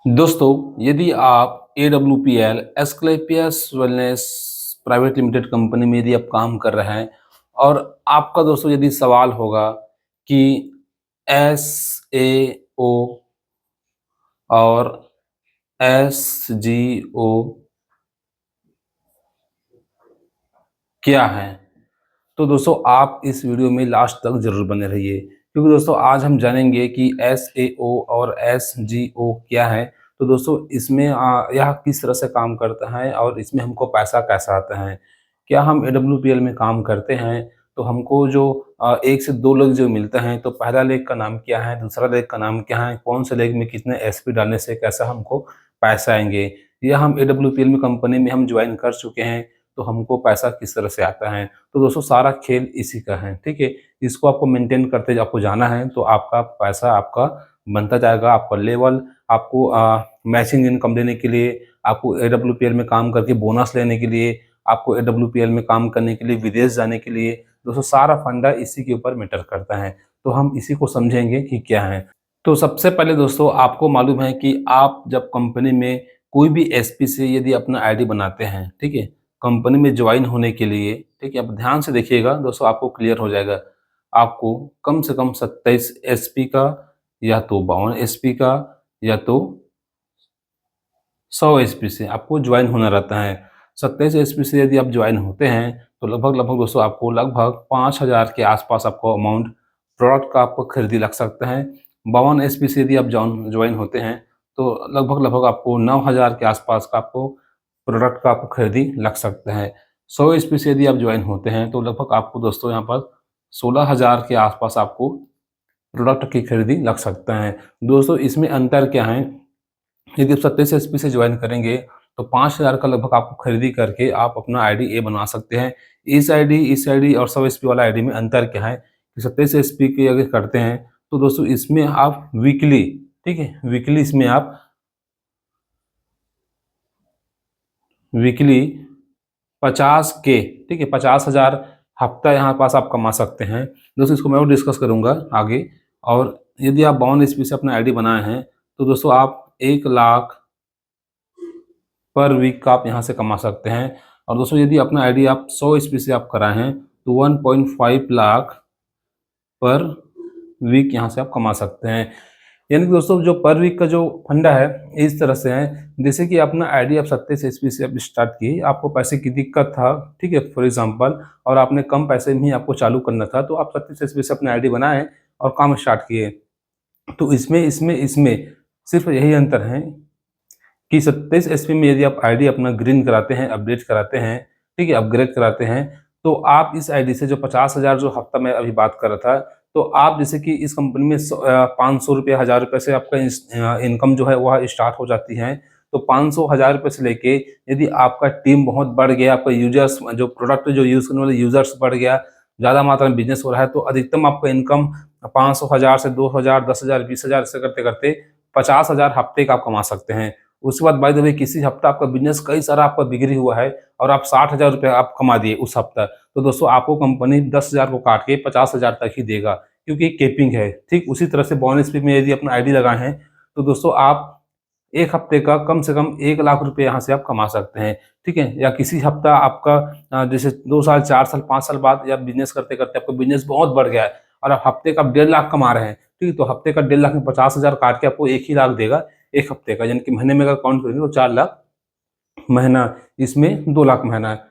दोस्तों, यदि आप AWPL Asclepius wellness private limited company में यदि आप काम कर रहे हैं और आपका दोस्तों यदि सवाल होगा कि SAO और SGO क्या है, तो दोस्तों आप इस वीडियो में लास्ट तक ज़रूर बने रहिए, क्योंकि दोस्तों आज हम जानेंगे कि SAO और SGO क्या है। तो दोस्तों इसमें यह किस तरह से काम करता है और इसमें हमको पैसा कैसा आता है। क्या हम AWPL में काम करते हैं तो हमको जो 1 से 2 लेग जो मिलते हैं, तो पहला लेग का नाम क्या है, दूसरा लेग का नाम क्या है, कौन से लेग में कितने SP डालने से कैसा हमको पैसा आएँगे। या हम AWPL में कंपनी में हम जॉइन कर चुके हैं तो हमको पैसा किस तरह से आता है। तो दोस्तों सारा खेल इसी का है, ठीक है? इसको आपको मेंटेन करते आपको जाना है तो आपका पैसा आपका बनता जाएगा, आपका लेवल आपको मैचिंग इनकम देने के लिए, आपको AWPL में काम करके बोनस लेने के लिए, आपको AWPL में काम करने के लिए विदेश जाने के लिए, दोस्तों सारा फंडा इसी के ऊपर मैटर करता है। तो हम इसी को समझेंगे कि क्या है। तो सबसे पहले दोस्तों आपको मालूम है कि आप जब कंपनी में कोई भी SP से यदि अपना आईडी बनाते हैं, ठीक है? कंपनी में ज्वाइन होने के लिए, ठीक है? अब ध्यान से देखिएगा दोस्तों, आपको क्लियर हो जाएगा। आपको कम से कम 27 SP का या तो 52 SP का या तो 100 SP से आपको ज्वाइन होना रहता है। 27 SP से यदि आप ज्वाइन होते हैं तो लगभग दोस्तों आपको लगभग 5,000 के आसपास आपको अमाउंट प्रोडक्ट का आपको खरीदी लग सकता है। 52 SP से यदि आप ज्वाइन होते हैं तो लगभग आपको 9,000 के आसपास का आपको प्रोडक्ट का आपको खरीदी लग सकता है। 100 SP से यदि आप ज्वाइन होते हैं तो लगभग आपको दोस्तों यहाँ पर 16,000 के आसपास आपको प्रोडक्ट की खरीदी लग सकता है। दोस्तों इसमें अंतर क्या है, यदि आप 27 SP से ज्वाइन करेंगे तो 5,000 का लगभग आपको खरीदी करके आप अपना आईडी ए बनवा सकते हैं। इस आईडी और 100 SP वाला आईडी में अंतर क्या है कि 27 SP की अगर करते हैं तो दोस्तों इसमें आप वीकली, ठीक है? वीकली इसमें आप वीकली 50 के, ठीक है? 50,000 हफ्ता यहाँ पास आप कमा सकते हैं। दोस्तों इसको मैं और डिस्कस करूँगा आगे। और यदि आप 52 SP से अपना आईडी बनाए हैं तो दोस्तों आप 1 लाख पर वीक का आप यहाँ से कमा सकते हैं। और दोस्तों यदि अपना आईडी आप 100 SP से आप कराए हैं तो 1.5 लाख पर वीक यहाँ से आप कमा सकते हैं। यानी कि दोस्तों जो पर वीक का जो फंडा है इस तरह से है, जैसे कि अपना आईडी आप 27 SP से आप स्टार्ट किए, आपको पैसे की दिक्कत था, ठीक है, फॉर एग्जांपल, और आपने कम पैसे में ही आपको चालू करना था तो आप 27 SP से अपना आईडी बनाए और काम स्टार्ट किए। तो इसमें इसमें इसमें सिर्फ यही अंतर है कि 27 SP में यदि आप आईडी अपना ग्रीन कराते हैं, अपडेट कराते हैं, ठीक है, अपग्रेड कराते हैं, तो आप इस आईडी से जो 50,000 जो हफ्ता मैं अभी बात कर रहा था, तो आप जैसे कि इस कंपनी में 500 रुपये, 1,000 रुपये से आपका इनकम जो है वह स्टार्ट हो जाती है। तो 500, 1,000 रुपये से लेके यदि आपका टीम बहुत बढ़ गया, आपका यूजर्स जो प्रोडक्ट जो यूज़ करने वाले यूजर्स बढ़ गया, ज़्यादा मात्रा में बिजनेस हो रहा है, तो अधिकतम आपका इनकम 500, 1,000 से 2,000, 10,000, 20,000 ऐसे करते करते 50,000 हफ्ते का आप कमा सकते हैं। उसके बाद बाय द वे किसी हफ्ता आपका बिज़नेस कई सारा आपका बिक्री हुआ है और आप 60,000 रुपये आप कमा दिए उस हफ्ता, तो दोस्तों आपको कंपनी 10,000 को काट के 50,000 तक ही देगा, क्योंकि कैपिंग है। ठीक उसी तरह से बोनस पे में यदि अपना आईडी लगाए हैं तो दोस्तों आप 1 हफ्ते का कम से कम 1 लाख रुपए यहाँ से आप कमा सकते हैं, ठीक है? या किसी हफ्ता आपका जैसे 2 साल, 4 साल, 5 साल बाद या बिज़नेस करते-करते आपका बिज़नेस बहुत बढ़ गया है और आप हफ्ते का 1.5 लाख कमा रहे हैं, ठीक है? तो हफ्ते का 1.5 लाख में 50,000 काट के आपको 1 ही लाख देगा 1 हफ्ते का, यानी कि महीने में अगर काउंट करेंगे तो 4 लाख महीना, इसमें 2 लाख महीना है।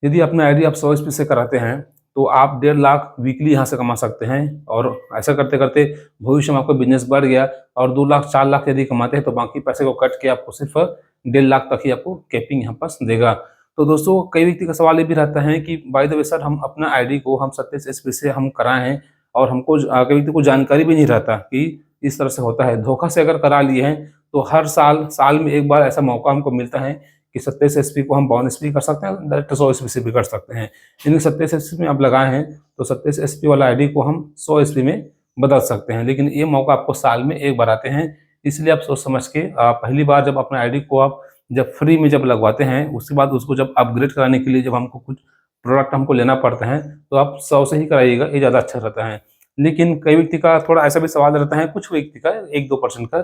यदि अपना आईडी आप 100 SP से कराते हैं तो आप 1.5 लाख वीकली यहाँ से कमा सकते हैं। और ऐसा करते-करते भविष्य में आपका बिज़नेस बढ़ गया और 2 लाख, 4 लाख यदि कमाते हैं तो बाकी पैसे को कट के आपको सिर्फ 1.5 लाख तक ही आपको कैपिंग यहाँ पास देगा। तो दोस्तों कई व्यक्ति का सवाल ये भी रहता है कि बाय द वे सर, हम अपना आईडी को हम 27 SP से हम कराए हैं और हमको कई व्यक्ति को जानकारी भी नहीं रहता कि इस तरह से होता है। धोखा से अगर करा लिए हैं तो हर साल में एक बार ऐसा मौका हमको मिलता है कि 27 SP को हम 52 SP कर सकते हैं, डायरेक्ट 100 SP से भी कर सकते हैं। यानी 27 SP में आप लगाए हैं तो 27 SP वाला आईडी को हम 100 SP में बदल सकते हैं, लेकिन ये मौका आपको साल में एक बार आते हैं। इसलिए आप सोच समझ के पहली बार जब अपना आईडी को आप जब फ्री में जब लगवाते हैं, उसके बाद उसको जब अपग्रेड कराने के लिए जब हमको कुछ प्रोडक्ट हमको लेना पड़ता है तो आप 100 से ही कराइएगा, ये ज़्यादा अच्छा रहता है। लेकिन कई व्यक्ति का थोड़ा ऐसा भी सवाल रहता है, कुछ व्यक्ति का 1-2% का,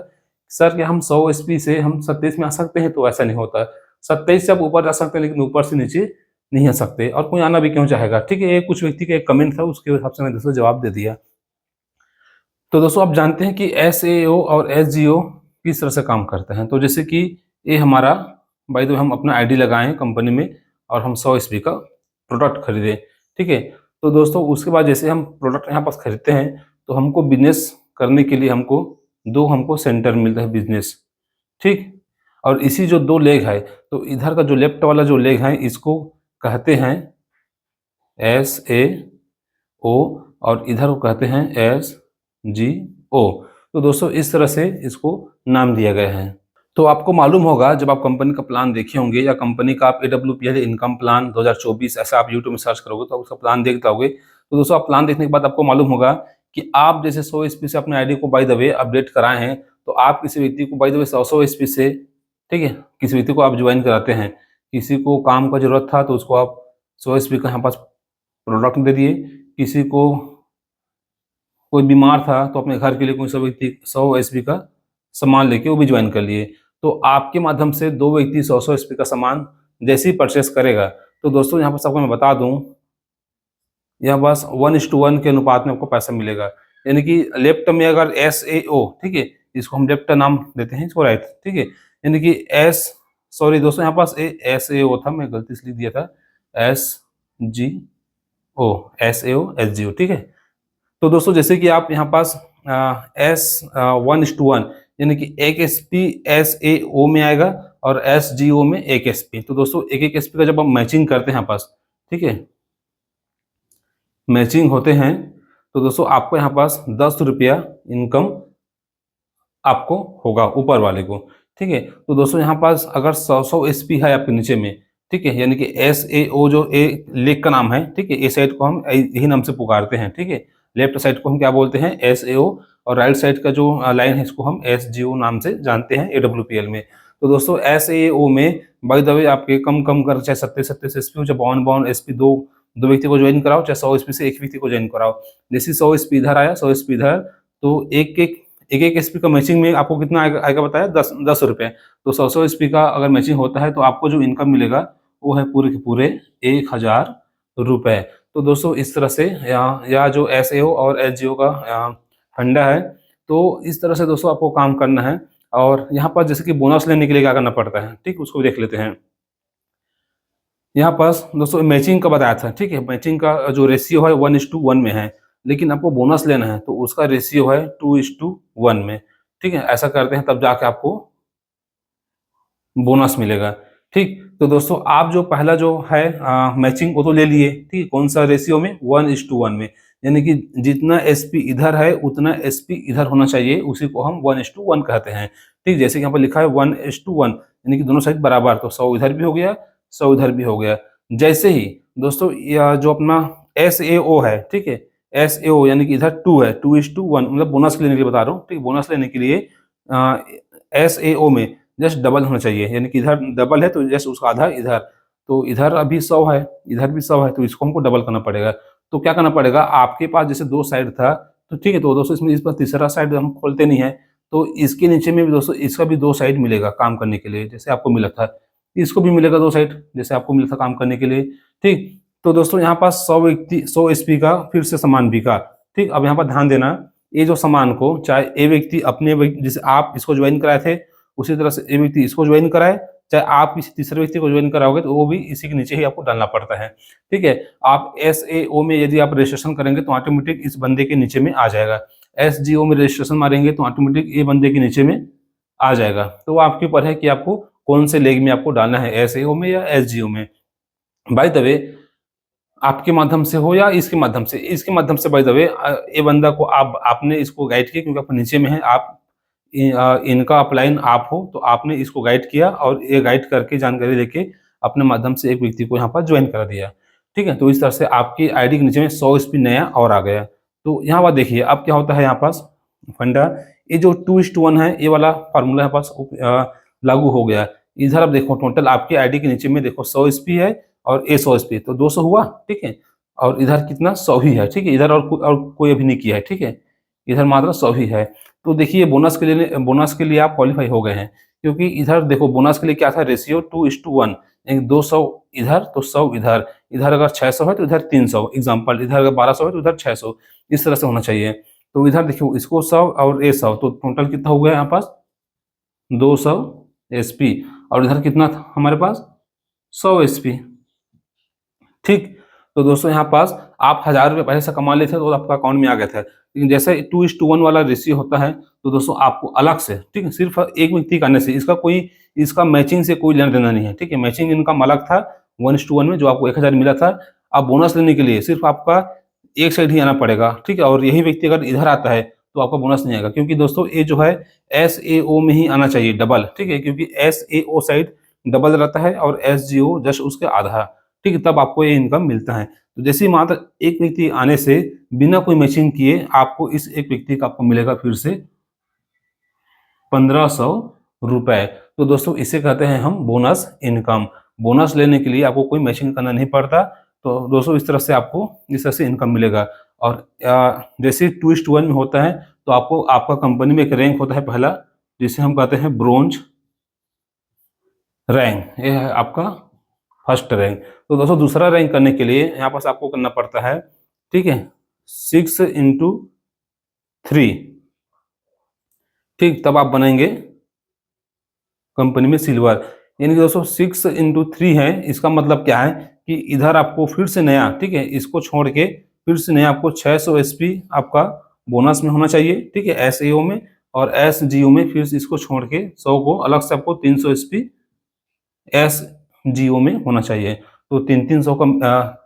सर क्या हम 100 एसपी से हम 27 में आ सकते हैं? तो ऐसा नहीं होता। 27 से आप ऊपर जा सकते हैं, लेकिन ऊपर से नीचे नहीं आ सकते, और कोई आना भी क्यों चाहेगा? ठीक है, ये कुछ व्यक्ति का एक कमेंट था, उसके हिसाब से मैंने दोस्तों जवाब दे दिया। तो दोस्तों आप जानते हैं कि एसएओ और एसजीओ किस तरह से काम करते हैं। तो जैसे कि ये हमारा, बाय द वे, हम अपना आईडी लगाएं कंपनी में और हम 100 एसपी का प्रोडक्ट खरीदें, ठीक है। तो दोस्तों उसके बाद जैसे हम प्रोडक्ट यहाँ पास खरीदते हैं, तो हमको बिजनेस करने के लिए हमको सेंटर मिलता है बिजनेस, ठीक। और इसी जो 2 लेग है, तो इधर का जो लेफ्ट वाला जो लेग है, इसको कहते हैं एसएओ, और इधर को कहते हैं एसजीओ। तो दोस्तों इस तरह से इसको नाम दिया गया है। तो आपको मालूम होगा, जब आप कंपनी का प्लान देखे होंगे, या कंपनी का आप AWPL इनकम प्लान 2024 ऐसा आप यूट्यूब में सर्च करोगे तो उसका प्लान देख पाओगे। तो दोस्तों आप प्लान देखने के बाद आपको मालूम होगा कि आप जैसे 100 एसपी से अपने आईडी को बाय द वे अपडेट कराए हैं, तो आप किसी व्यक्ति को बाय द वे 100 एसपी से, ठीक है, किसी व्यक्ति को आप ज्वाइन कराते हैं। किसी को काम का जरूरत था तो उसको आप 100 एसपी का यहाँ पास प्रोडक्ट दे दिए। किसी को कोई बीमार था तो अपने घर के लिए कोई सा व्यक्ति 100 एसपी का सामान लेके वो भी ज्वाइन कर लिए। तो आपके माध्यम से 2 व्यक्ति 100 एसपी का सामान जैसे ही परचेस करेगा, तो दोस्तों यहाँ पर आपको मैं बता दूं, यह बस 1:1 के अनुपात में आपको पैसा मिलेगा। यानी कि लेफ्ट में अगर एसएओ, ठीक है, इसको हम लेफ्ट का नाम देते हैं, इसको राइट, ठीक है। यानी कि सॉरी दोस्तों, यहाँ पास एसएओ था, मैं गलती से लिख दिया था, एसएओ, ठीक है। तो दोस्तों जैसे कि आप यहाँ पास S1:1, यानी कि 1 एसपी एसएओ में आएगा और एसजीओ में 1 एसपी। तो दोस्तों 1 एसपी का जब आप मैचिंग करते हैं यहाँ पास, ठीक है, मैचिंग होते हैं, तो दोस्तों आपको यहाँ पास 10 रुपया इनकम आपको होगा ऊपर वाले को, ठीक है। तो दोस्तों यहाँ पास अगर 100 एसपी है आपके नीचे में, ठीक है, यानी कि एसएओ जो लेग का नाम है, ठीक है, ए साइड को हम यही नाम से पुकारते हैं, ठीक है। लेफ्ट साइड को हम क्या बोलते हैं? एसएओ, और राइट साइड का जो लाइन है इसको हम एसजीओ नाम से जानते हैं AWPL में। तो दोस्तों एसएओ में बाय द वे आपके कम कर, चाहे 27 एसपी हो, चाहे 52 एसपी, दो व्यक्ति को ज्वाइन कराओ, चाहे 100 एसपी से एक व्यक्ति को ज्वाइन कराओ। जैसे 100 एसपी इधर आया, 100 एसपी इधर, तो एक एसपी का मैचिंग में आपको कितना आएगा बताया? 10 रुपये। तो 100 एसपी का अगर मैचिंग होता है तो आपको जो इनकम मिलेगा वो है पूरे के पूरे 1000 रुपये। तो दोस्तों इस तरह से या जो एसएओ और एसजीओ का फंडा है, तो इस तरह से दोस्तों आपको काम करना है। और यहाँ पर जैसे कि बोनस लेने के लिए क्या करना पड़ता है, ठीक, उसको भी देख लेते हैं। यहाँ पास दोस्तों मैचिंग का बताया था, ठीक है, मैचिंग का जो रेशियो है 1:1 में है, लेकिन आपको बोनस लेना है तो उसका रेशियो है 2:1 में, ठीक है। ऐसा करते हैं तब जाके आपको बोनस मिलेगा, ठीक। तो दोस्तों आप जो पहला जो है मैचिंग वो तो ले लिए, ठीक है, कौन सा रेशियो में? 1:1 में, यानी कि जितना एसपी इधर है उतना एसपी इधर होना चाहिए, उसी को हम 1:1 कहते हैं, ठीक। जैसे कि यहाँ पर लिखा है 1:1, यानी कि दोनों साइड बराबर, तो 100 इधर भी हो गया, 100 इधर भी हो गया। जैसे ही दोस्तों यह जो अपना एसएओ है, ठीक है, एसएओ यानी कि इधर 2 है, 2:1, मतलब बोनस लेने के लिए बता रहा हूँ, ठीक। बोनस लेने के लिए एसएओ में जस्ट डबल होना चाहिए, यानी कि इधर डबल है तो जस्ट उसका आधा इधर, तो इधर अभी 100 है, इधर भी 100 है, तो इसको हमको डबल करना पड़ेगा। तो क्या करना पड़ेगा? आपके पास जैसे 2 साइड था, तो ठीक है, तो दोस्तों इसमें इस पर तीसरा साइड हम खोलते नहीं है, तो इसके नीचे में भी दोस्तों इसका भी 2 साइड मिलेगा काम करने के लिए, जैसे आपको मिला था, इसको भी मिलेगा 2 साइड, जैसे आपको मिला था काम करने के लिए, ठीक। तो दोस्तों यहाँ पास 100 एसपी का फिर से सामान बिका, ठीक। अब यहाँ पर ध्यान देना, ये जो सामान को चाहे ए व्यक्ति जैसे आप इसको ज्वाइन कराए थे, उसी तरह से ए व्यक्ति इसको ज्वाइन कराए, चाहे आप किसी तीसरे व्यक्ति को ज्वाइन कराओगे तो वो भी इसी के नीचे ही आपको डालना पड़ता है, ठीक है। आप एसएओ में यदि आप रजिस्ट्रेशन करेंगे तो ऑटोमेटिक इस बंदे के नीचे में आ जाएगा, एसजीओ में रजिस्ट्रेशन मारेंगे तो ऑटोमेटिक ये बंदे के नीचे में आ जाएगा। तो आपके ऊपर है कि आपको कौन से लेग में आपको डालना है, एसएओ में या एसजीओ में। बाय द वे आपके माध्यम से हो या इसके माध्यम से बाय द वे ये बंदा को आपने इसको गाइड किया, क्योंकि आप नीचे में है, आप इनका अपलाइन आप हो, तो आपने इसको गाइड किया और ये गाइड करके जानकारी लेके अपने माध्यम से एक व्यक्ति को यहाँ पर ज्वाइन करा दिया, ठीक है। तो इस तरह से आपकी आईडी के नीचे में 100 एसपी नया और आ गया। तो यहाँ पर देखिए अब क्या होता है, यहाँ पास फंडा, ये जो 2:1 है, ये वाला फार्मूला यहाँ पास लागू हो गया। इधर अब देखो टोटल आपकी आईडी के नीचे में देखो 100 एसपी है और ये 100 एसपी, तो 200 हुआ, ठीक है। और इधर कितना? 100 ही है, ठीक है। इधर और कोई अभी नहीं किया है, ठीक है, इधर मात्र 100 ही है। तो देखिए बोनस के लिए आप क्वालिफाई हो गए हैं, क्योंकि इधर देखो बोनस के लिए क्या था, रेशियो 2:1, यानी 200 इधर तो 100 इधर, इधर अगर 600 है तो इधर 300, एग्जाम्पल इधर अगर 1200 है तो इधर 600, इस तरह से होना चाहिए। तो इधर देखियो इसको 100 और ये 100, तो टोटल कितना हो गया यहाँ पास 200 एसपी, और इधर कितना था हमारे पास 100 एसपी। ठीक, तो दोस्तों यहाँ पास आप 1000 रुपये पहले से कमा लेते तो आपका अकाउंट में आ गया था, लेकिन जैसे 2:1 वाला रेशियो होता है तो दोस्तों आपको अलग से, ठीक है, सिर्फ एक व्यक्ति करने से, इसका मैचिंग से कोई लेना देना नहीं है। ठीक है, मैचिंग इनकम अलग था 1:1 में जो आपको 1000 मिला था। अब बोनस लेने के लिए सिर्फ आपका एक साइड ही आना पड़ेगा। ठीक है, और यही व्यक्ति अगर इधर आता है तो आपका बोनस नहीं आएगा, क्योंकि दोस्तों ये जो है SAO में ही आना चाहिए डबल। ठीक है, क्योंकि SAO साइड डबल रहता है और SGO जस्ट उसके आधा। ठीक है, तब आपको ये इनकम मिलता है। तो जैसे ही मात्र एक व्यक्ति आने से बिना कोई मैचिंग किए आपको इस एक व्यक्ति का आपको मिलेगा फिर से 1500 रुपए। तो दोस्तों इसे कहते हैं हम बोनस इनकम। बोनस लेने के लिए आपको कोई मैचिंग करना नहीं पड़ता। तो दोस्तों इस तरह से आपको इस तरह से इनकम मिलेगा। और जैसे 2:1 में होता है तो आपको आपका कंपनी में एक रैंक होता है पहला, जिसे हम कहते हैं ब्रोंज रैंक, ये है आपका फर्स्ट रैंक। तो दोस्तों दूसरा रैंक करने के लिए यहाँ पास आपको करना पड़ता है, ठीक है, 6×3। ठीक, तब आप बनेंगे कंपनी में सिल्वर। यानी कि दोस्तों 6×3 है, इसका मतलब क्या है कि इधर आपको फिर से नया, ठीक है, इसको छोड़ के फिर से नया आपको 600 एसपी आपका बोनस में होना चाहिए। ठीक है, SAO में, और SGO में फिर से इसको छोड़ के 100 को अलग से आपको 300 एसपी SGO में होना चाहिए। तो 300 का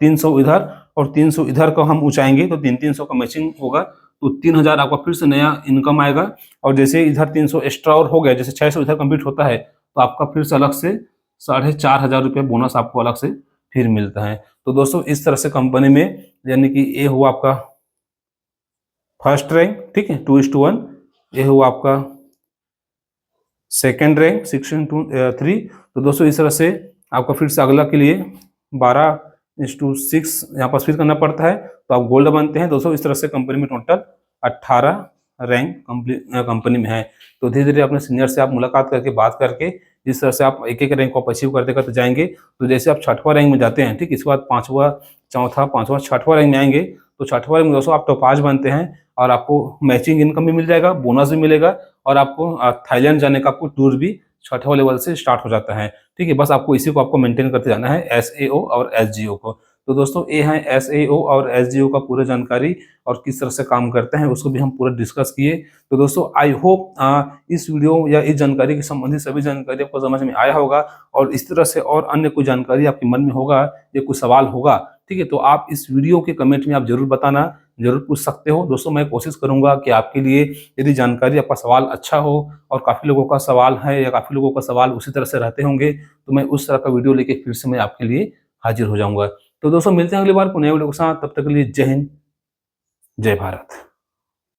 300 इधर और 300 इधर का हम ऊंचाएंगे तो 300 का मैचिंग होगा, तो 3000 आपका फिर से नया इनकम आएगा। और जैसे इधर 300 एक्स्ट्रा और हो गया, जैसे 600 इधर कंप्लीट होता है तो आपका फिर से अलग से 4500 रुपये बोनस आपको अलग से फिर मिलता है। तो दोस्तों इस तरह से कंपनी में, यानी कि ये हुआ आपका फर्स्ट रैंक, ठीक है, 2:1, ये हुआ आपका सेकेंड रैंक 6×3। तो दोस्तों इस तरह से आपका फिर से अगला के लिए 12:6 यहाँ पर फिर करना पड़ता है, तो आप गोल्ड बनते हैं। दोस्तों इस तरह से कंपनी में टोटल 18 रैंक कंपनी में है। तो धीरे धीरे अपने सीनियर से आप मुलाकात करके बात करके जिस तरह से आप एक एक रैंक को अचीव करते करते जाएंगे, तो जैसे आप 6वां रैंक में जाते हैं, ठीक, इसके बाद 5वां, 4था, 5वां, 6वां रैंक में आएंगे, तो 6वां रैंक में दोस्तों आप टॉप 5 बनते हैं और आपको मैचिंग इनकम भी मिल जाएगा, बोनस भी मिलेगा, और आपको थाईलैंड जाने का आपको टूर भी 6वां लेवल से स्टार्ट हो जाता है। ठीक है, बस आपको इसी को आपको मेंटेन करते जाना है, SAO और SGO को। तो दोस्तों ये है SAO और SGO का पूरा जानकारी और किस तरह से काम करते हैं उसको भी हम पूरा डिस्कस किए। तो दोस्तों आई होप इस वीडियो या इस जानकारी के संबंधित सभी जानकारी आपको समझ में आया होगा, और इस तरह से और अन्य कोई जानकारी आपके मन में होगा या कोई सवाल होगा, ठीक है, तो आप इस वीडियो के कमेंट में आप जरूर बताना, जरूर पूछ सकते हो। दोस्तों मैं कोशिश करूंगा कि आपके लिए यदि जानकारी, आपका सवाल अच्छा हो, और काफ़ी लोगों का सवाल है या काफ़ी लोगों का सवाल उसी तरह से रहते होंगे, तो मैं उस तरह का वीडियो लेके फिर से मैं आपके लिए हाजिर हो जाऊंगा। तो दोस्तों मिलते हैं अगली बार को नए वीडियो के साथ, तब तक के लिए जय हिंद, जय भारत।